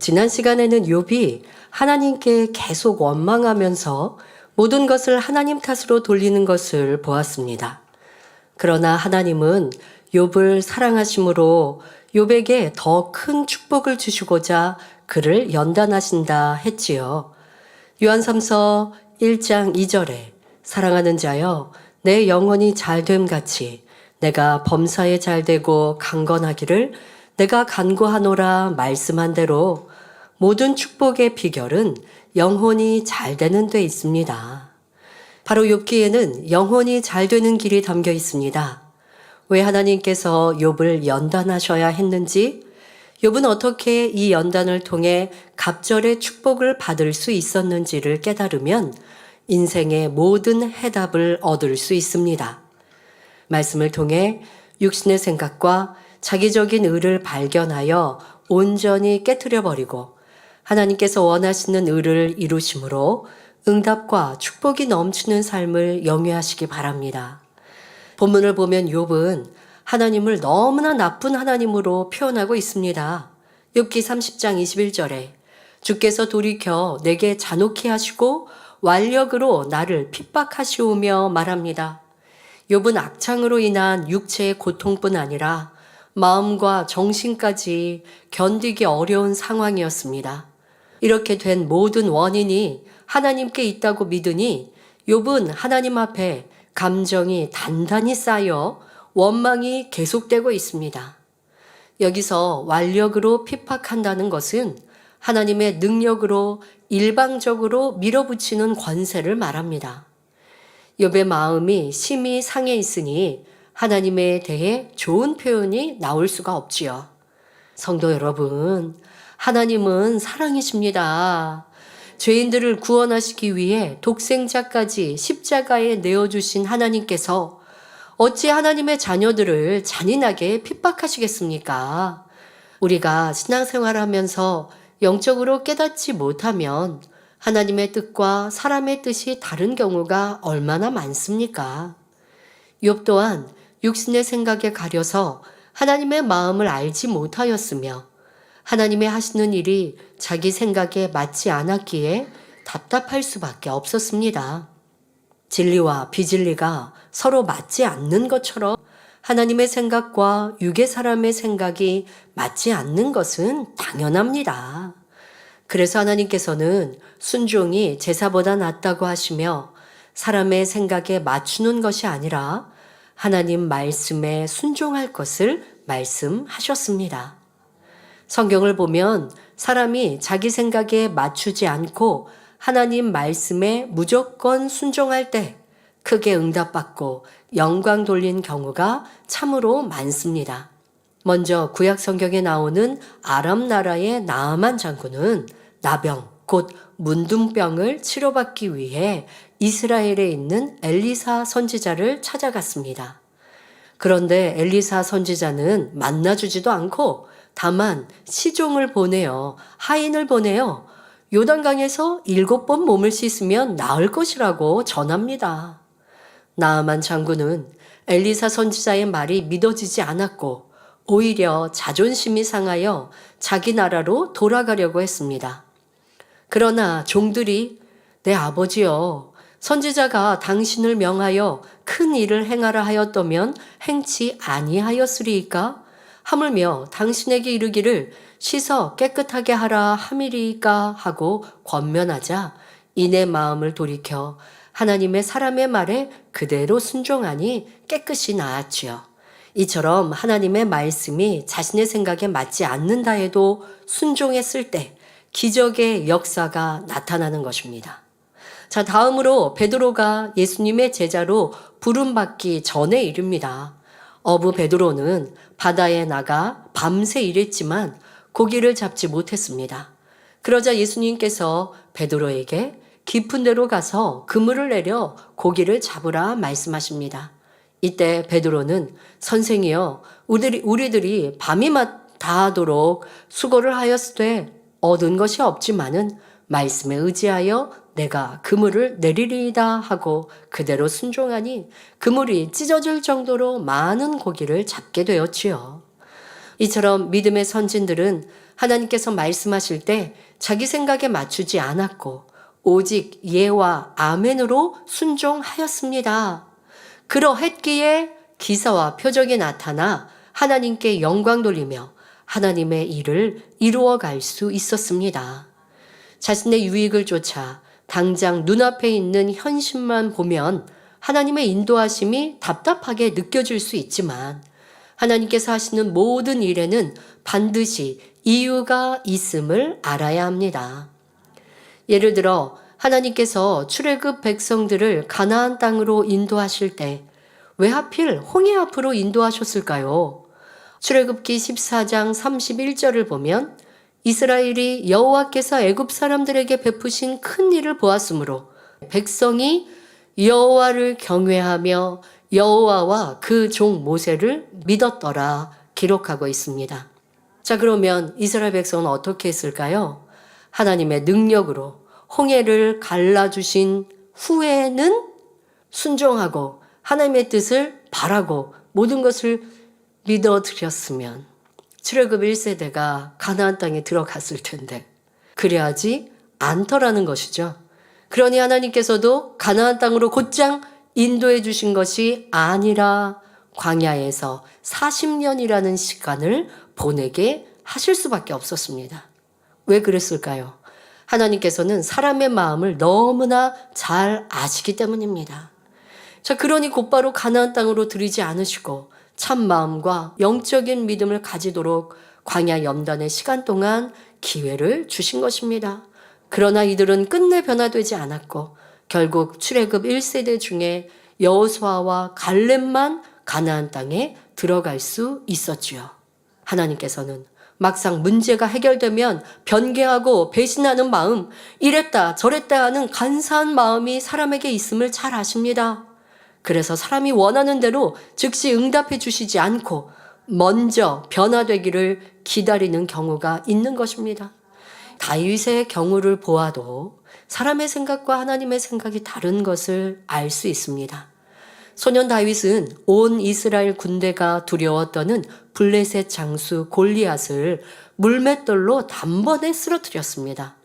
지난 시간에는 욥이 하나님께 계속 원망하면서 모든 것을 하나님 탓으로 돌리는 것을 보았습니다. 그러나 하나님은 욥을 사랑하심으로 욥에게 더 큰 축복을 주시고자 그를 연단하신다 했지요. 요한삼서 1장 2절에 사랑하는 자여 내 영혼이 잘됨 같이 내가 범사에 잘되고 강건하기를 내가 간구하노라 말씀한 대로 모든 축복의 비결은 영혼이 잘되는 데 있습니다. 바로 욥기에는 영혼이 잘되는 길이 담겨 있습니다. 왜 하나님께서 욥을 연단하셔야 했는지, 욥은 어떻게 이 연단을 통해 갑절의 축복을 받을 수 있었는지를 깨달으면 인생의 모든 해답을 얻을 수 있습니다. 말씀을 통해 육신의 생각과 자기적인 의를 발견하여 온전히 깨트려버리고 하나님께서 원하시는 의를 이루심으로 응답과 축복이 넘치는 삶을 영위하시기 바랍니다. 본문을 보면 욥은 하나님을 너무나 나쁜 하나님으로 표현하고 있습니다. 욥기 30장 21절에 주께서 돌이켜 내게 잔혹히 하시고 완력으로 나를 핍박하시오며 말합니다. 욥은 악창으로 인한 육체의 고통뿐 아니라 마음과 정신까지 견디기 어려운 상황이었습니다. 이렇게 된 모든 원인이 하나님께 있다고 믿으니 욥은 하나님 앞에 감정이 단단히 쌓여 원망이 계속되고 있습니다. 여기서 완력으로 핍박한다는 것은 하나님의 능력으로 일방적으로 밀어붙이는 권세를 말합니다. 욥의 마음이 심히 상해 있으니 하나님에 대해 좋은 표현이 나올 수가 없지요. 성도 여러분, 하나님은 사랑이십니다. 죄인들을 구원하시기 위해 독생자까지 십자가에 내어주신 하나님께서 어찌 하나님의 자녀들을 잔인하게 핍박하시겠습니까? 우리가 신앙생활하면서 영적으로 깨닫지 못하면 하나님의 뜻과 사람의 뜻이 다른 경우가 얼마나 많습니까? 욥 또한 육신의 생각에 가려서 하나님의 마음을 알지 못하였으며 하나님의 하시는 일이 자기 생각에 맞지 않았기에 답답할 수밖에 없었습니다. 진리와 비진리가 서로 맞지 않는 것처럼 하나님의 생각과 육의 사람의 생각이 맞지 않는 것은 당연합니다. 그래서 하나님께서는 순종이 제사보다 낫다고 하시며 사람의 생각에 맞추는 것이 아니라 하나님 말씀에 순종할 것을 말씀하셨습니다. 성경을 보면 사람이 자기 생각에 맞추지 않고 하나님 말씀에 무조건 순종할 때 크게 응답받고 영광 돌린 경우가 참으로 많습니다. 먼저 구약 성경에 나오는 아람 나라의 나아만 장군은 나병, 곧 문둥병을 치료받기 위해 이스라엘에 있는 엘리사 선지자를 찾아갔습니다. 그런데 엘리사 선지자는 만나주지도 않고 다만 시종을 보내어 하인을 보내어 요단강에서 7번 몸을 씻으면 나을 것이라고 전합니다. 나아만 장군은 엘리사 선지자의 말이 믿어지지 않았고 오히려 자존심이 상하여 자기 나라로 돌아가려고 했습니다. 그러나 종들이 내 아버지여, 선지자가 당신을 명하여 큰 일을 행하라 하였다면 행치 아니하였으리이까? 하물며 당신에게 이르기를 씻어 깨끗하게 하라 함이리이까 하고 권면하자 이내 마음을 돌이켜 하나님의 사람의 말에 그대로 순종하니 깨끗이 나았지요. 이처럼 하나님의 말씀이 자신의 생각에 맞지 않는다 해도 순종했을 때 기적의 역사가 나타나는 것입니다. 자, 다음으로 베드로가 예수님의 제자로 부름받기 전의 일입니다. 어부 베드로는 바다에 나가 밤새 일했지만 고기를 잡지 못했습니다. 그러자 예수님께서 베드로에게 깊은 데로 가서 그물을 내려 고기를 잡으라 말씀하십니다. 이때 베드로는 선생이여, 우리들이 밤이 다하도록 수고를 하였으되 얻은 것이 없지만은 말씀에 의지하여 내가 그물을 내리리이다 하고 그대로 순종하니 그물이 찢어질 정도로 많은 고기를 잡게 되었지요. 이처럼 믿음의 선진들은 하나님께서 말씀하실 때 자기 생각에 맞추지 않았고 오직 예와 아멘으로 순종하였습니다. 그러했기에 기사와 표적이 나타나 하나님께 영광 돌리며 하나님의 일을 이루어갈 수 있었습니다. 자신의 유익을 쫓아 당장 눈앞에 있는 현실만 보면 하나님의 인도하심이 답답하게 느껴질 수 있지만 하나님께서 하시는 모든 일에는 반드시 이유가 있음을 알아야 합니다. 예를 들어 하나님께서 출애굽 백성들을 가나안 땅으로 인도하실 때 왜 하필 홍해 앞으로 인도하셨을까요? 출애굽기 14장 31절을 보면 이스라엘이 여호와께서 애굽 사람들에게 베푸신 큰 일을 보았으므로 백성이 여호와를 경외하며 여호와와 그 종 모세를 믿었더라 기록하고 있습니다. 자, 그러면 이스라엘 백성은 어떻게 했을까요? 하나님의 능력으로 홍해를 갈라주신 후에는 순종하고 하나님의 뜻을 바라고 모든 것을 믿어드렸으면 출애굽 1세대가 가나안 땅에 들어갔을 텐데 그래야지 않더라는 것이죠. 그러니 하나님께서도 가나안 땅으로 곧장 인도해 주신 것이 아니라 광야에서 40년이라는 시간을 보내게 하실 수밖에 없었습니다. 왜 그랬을까요? 하나님께서는 사람의 마음을 너무나 잘 아시기 때문입니다. 자, 그러니 곧바로 가나안 땅으로 들이지 않으시고 참 마음과 영적인 믿음을 가지도록 광야 연단의 시간 동안 기회를 주신 것입니다. 그러나 이들은 끝내 변화되지 않았고 결국 출애굽 1세대 중에 여호수아와 갈렙만 가나안 땅에 들어갈 수 있었지요. 하나님께서는 막상 문제가 해결되면 변개하고 배신하는 마음, 이랬다 저랬다 하는 간사한 마음이 사람에게 있음을 잘 아십니다. 그래서 사람이 원하는 대로 즉시 응답해 주시지 않고 먼저 변화되기를 기다리는 경우가 있는 것입니다. 다윗의 경우를 보아도 사람의 생각과 하나님의 생각이 다른 것을 알 수 있습니다. 소년 다윗은 온 이스라엘 군대가 두려워 떠는 블레셋 장수 골리앗을 물맷돌로 단번에 쓰러뜨렸습니다.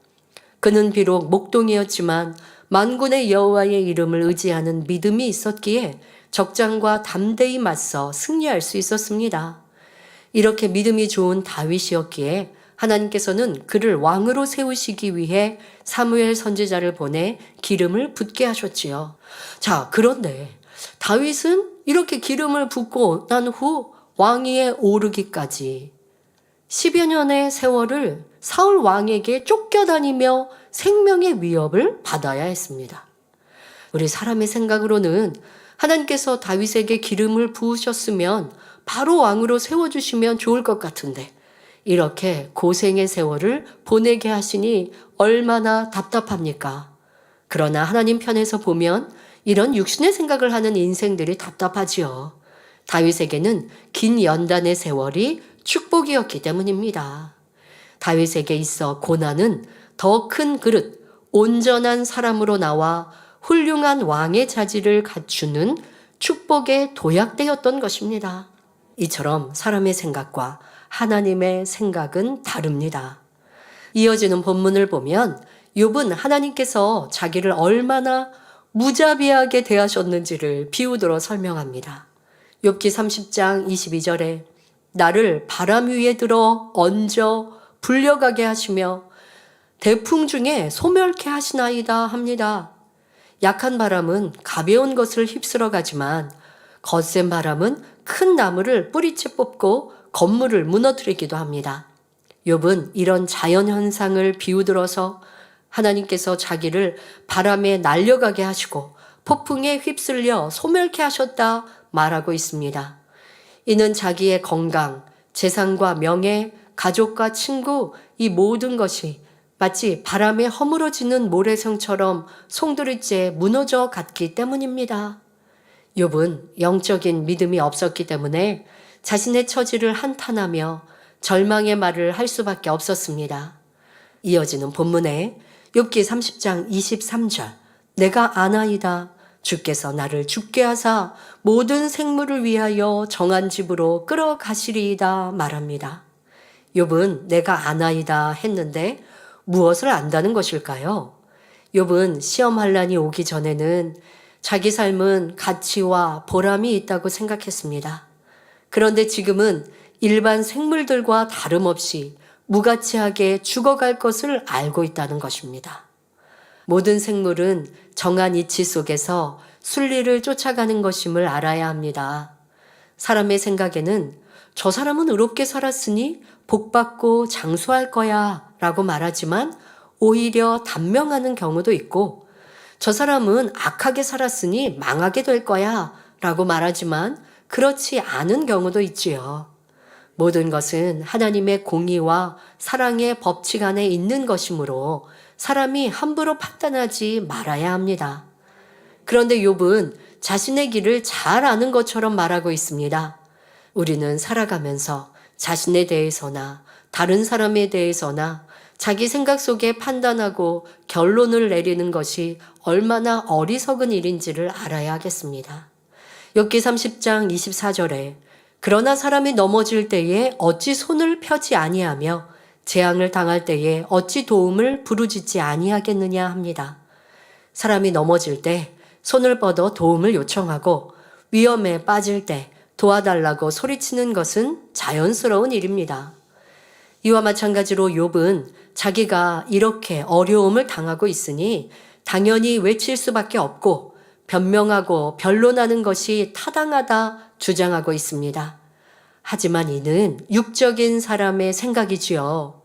그는 비록 목동이었지만 만군의 여호와의 이름을 의지하는 믿음이 있었기에 적장과 담대히 맞서 승리할 수 있었습니다. 이렇게 믿음이 좋은 다윗이었기에 하나님께서는 그를 왕으로 세우시기 위해 사무엘 선지자를 보내 기름을 붓게 하셨지요. 자, 그런데 다윗은 이렇게 기름을 붓고 난 후 왕위에 오르기까지 10여 년의 세월을 사울 왕에게 쫓겨다니며 생명의 위협을 받아야 했습니다. 우리 사람의 생각으로는 하나님께서 다윗에게 기름을 부으셨으면 바로 왕으로 세워주시면 좋을 것 같은데 이렇게 고생의 세월을 보내게 하시니 얼마나 답답합니까? 그러나 하나님 편에서 보면 이런 육신의 생각을 하는 인생들이 답답하지요. 다윗에게는 긴 연단의 세월이 축복이었기 때문입니다. 다윗에게 있어 고난은 더 큰 그릇, 온전한 사람으로 나와 훌륭한 왕의 자질을 갖추는 축복의 도약되었던 것입니다. 이처럼 사람의 생각과 하나님의 생각은 다릅니다. 이어지는 본문을 보면 욥은 하나님께서 자기를 얼마나 무자비하게 대하셨는지를 비유들어 설명합니다. 욥기 30장 22절에 나를 바람 위에 들어 얹어 불려가게 하시며 대풍 중에 소멸케 하시나이다 합니다. 약한 바람은 가벼운 것을 휩쓸어 가지만 거센 바람은 큰 나무를 뿌리채 뽑고 건물을 무너뜨리기도 합니다. 욥은 이런 자연현상을 비유들어서 하나님께서 자기를 바람에 날려가게 하시고 폭풍에 휩쓸려 소멸케 하셨다 말하고 있습니다. 이는 자기의 건강, 재산과 명예, 가족과 친구 이 모든 것이 마치 바람에 허물어지는 모래성처럼 송두리째 무너져 갔기 때문입니다. 욥은 영적인 믿음이 없었기 때문에 자신의 처지를 한탄하며 절망의 말을 할 수밖에 없었습니다. 이어지는 본문에 욥기 30장 23절 내가 아나이다 주께서 나를 죽게 하사 모든 생물을 위하여 정한 집으로 끌어가시리이다 말합니다. 욥은 내가 아나이다 했는데 무엇을 안다는 것일까요? 욥은 시험 환란이 오기 전에는 자기 삶은 가치와 보람이 있다고 생각했습니다. 그런데 지금은 일반 생물들과 다름없이 무가치하게 죽어갈 것을 알고 있다는 것입니다. 모든 생물은 정한 이치 속에서 순리를 쫓아가는 것임을 알아야 합니다. 사람의 생각에는 저 사람은 의롭게 살았으니 복받고 장수할 거야 라고 말하지만 오히려 단명하는 경우도 있고, 저 사람은 악하게 살았으니 망하게 될 거야 라고 말하지만 그렇지 않은 경우도 있지요. 모든 것은 하나님의 공의와 사랑의 법칙 안에 있는 것이므로 사람이 함부로 판단하지 말아야 합니다. 그런데 욥은 자신의 길을 잘 아는 것처럼 말하고 있습니다. 우리는 살아가면서 자신에 대해서나 다른 사람에 대해서나 자기 생각 속에 판단하고 결론을 내리는 것이 얼마나 어리석은 일인지를 알아야 하겠습니다. 욥기 30장 24절에 그러나 사람이 넘어질 때에 어찌 손을 펴지 아니하며 재앙을 당할 때에 어찌 도움을 부르짖지 아니하겠느냐 합니다. 사람이 넘어질 때 손을 뻗어 도움을 요청하고 위험에 빠질 때 도와달라고 소리치는 것은 자연스러운 일입니다. 이와 마찬가지로 욥은 자기가 이렇게 어려움을 당하고 있으니 당연히 외칠 수밖에 없고 변명하고 변론하는 것이 타당하다 주장하고 있습니다. 하지만 이는 육적인 사람의 생각이지요.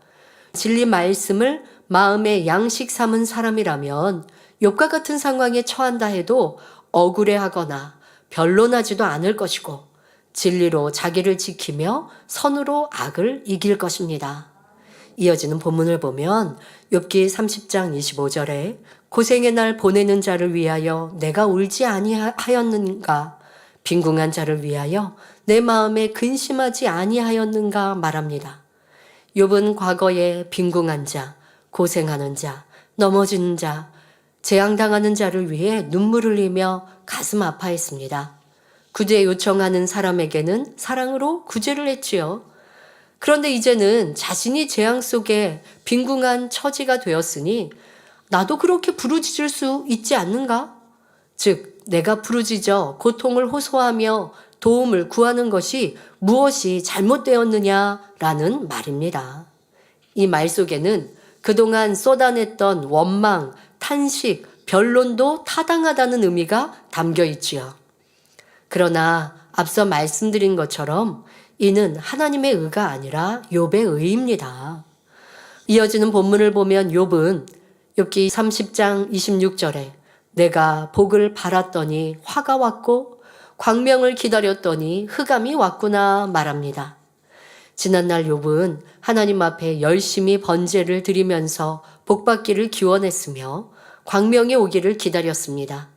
진리 말씀을 마음의 양식 삼은 사람이라면 욥과 같은 상황에 처한다 해도 억울해하거나 변론하지도 않을 것이고 진리로 자기를 지키며 선으로 악을 이길 것입니다. 이어지는 본문을 보면 욥기 30장 25절에 고생의 날 보내는 자를 위하여 내가 울지 아니하였는가, 빈궁한 자를 위하여 내 마음에 근심하지 아니하였는가 말합니다. 욥은 과거에 빈궁한 자, 고생하는 자, 넘어지는 자, 재앙당하는 자를 위해 눈물 흘리며 가슴 아파했습니다. 구제 요청하는 사람에게는 사랑으로 구제를 했지요. 그런데 이제는 자신이 재앙 속에 빈궁한 처지가 되었으니 나도 그렇게 부르짖을 수 있지 않는가? 즉 내가 부르짖어 고통을 호소하며 도움을 구하는 것이 무엇이 잘못되었느냐라는 말입니다. 이 말 속에는 그동안 쏟아냈던 원망, 탄식, 변론도 타당하다는 의미가 담겨 있지요. 그러나 앞서 말씀드린 것처럼 이는 하나님의 의가 아니라 욥의 의입니다. 이어지는 본문을 보면 욥은 욥기 30장 26절에 내가 복을 바랐더니 화가 왔고 광명을 기다렸더니 흑암이 왔구나 말합니다. 지난날 욥은 하나님 앞에 열심히 번제를 드리면서 복받기를 기원했으며 광명이 오기를 기다렸습니다.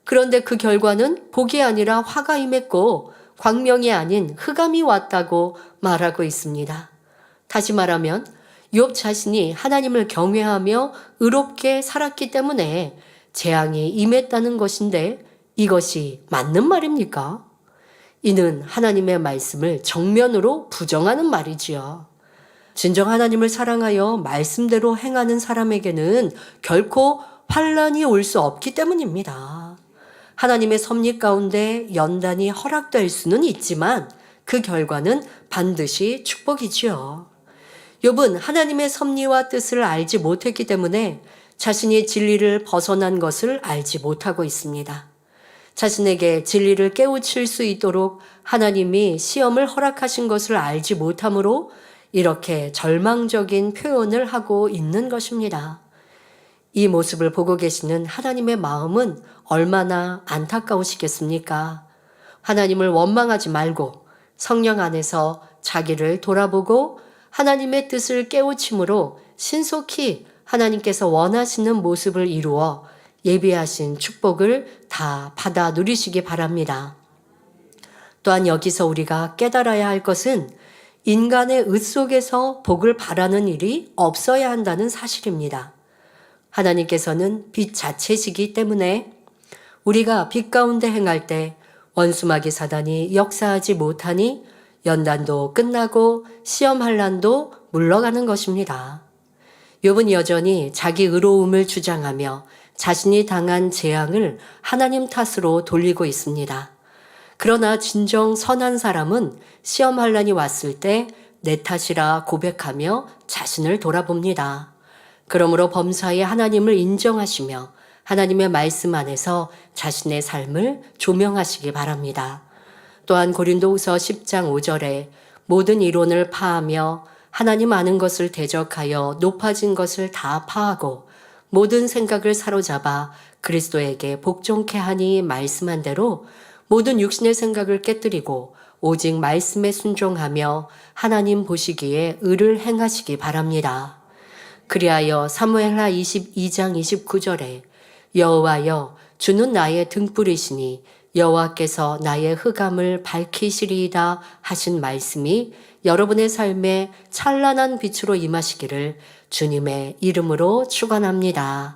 그런데 그 결과는 복이 아니라 화가 임했고 광명이 아닌 흑암이 왔다고 말하고 있습니다. 다시 말하면 욥 자신이 하나님을 경외하며 의롭게 살았기 때문에 재앙이 임했다는 것인데 이것이 맞는 말입니까? 이는 하나님의 말씀을 정면으로 부정하는 말이지요. 진정 하나님을 사랑하여 말씀대로 행하는 사람에게는 결코 환란이 올 수 없기 때문입니다. 하나님의 섭리 가운데 연단이 허락될 수는 있지만 그 결과는 반드시 축복이지요. 욥은 하나님의 섭리와 뜻을 알지 못했기 때문에 자신이 진리를 벗어난 것을 알지 못하고 있습니다. 자신에게 진리를 깨우칠 수 있도록 하나님이 시험을 허락하신 것을 알지 못하므로 이렇게 절망적인 표현을 하고 있는 것입니다. 이 모습을 보고 계시는 하나님의 마음은 얼마나 안타까우시겠습니까? 하나님을 원망하지 말고 성령 안에서 자기를 돌아보고 하나님의 뜻을 깨우침으로 신속히 하나님께서 원하시는 모습을 이루어 예비하신 축복을 다 받아 누리시기 바랍니다. 또한 여기서 우리가 깨달아야 할 것은 인간의 의 속에서 복을 바라는 일이 없어야 한다는 사실입니다. 하나님께서는 빛 자체시기 때문에 우리가 빛 가운데 행할 때 원수마귀 사단이 역사하지 못하니 연단도 끝나고 시험 환란도 물러가는 것입니다. 욥은 여전히 자기 의로움을 주장하며 자신이 당한 재앙을 하나님 탓으로 돌리고 있습니다. 그러나 진정 선한 사람은 시험 환란이 왔을 때 내 탓이라 고백하며 자신을 돌아봅니다. 그러므로 범사에 하나님을 인정하시며 하나님의 말씀 안에서 자신의 삶을 조명하시기 바랍니다. 또한 고린도후서 10장 5절에 모든 이론을 파하며 하나님 아는 것을 대적하여 높아진 것을 다 파하고 모든 생각을 사로잡아 그리스도에게 복종케 하니 말씀한 대로 모든 육신의 생각을 깨뜨리고 오직 말씀에 순종하며 하나님 보시기에 의를 행하시기 바랍니다. 그리하여 사무엘하 22장 29절에 여호와여 주는 나의 등불이시니 여호와께서 나의 흑암을 밝히시리이다 하신 말씀이 여러분의 삶에 찬란한 빛으로 임하시기를 주님의 이름으로 축원합니다.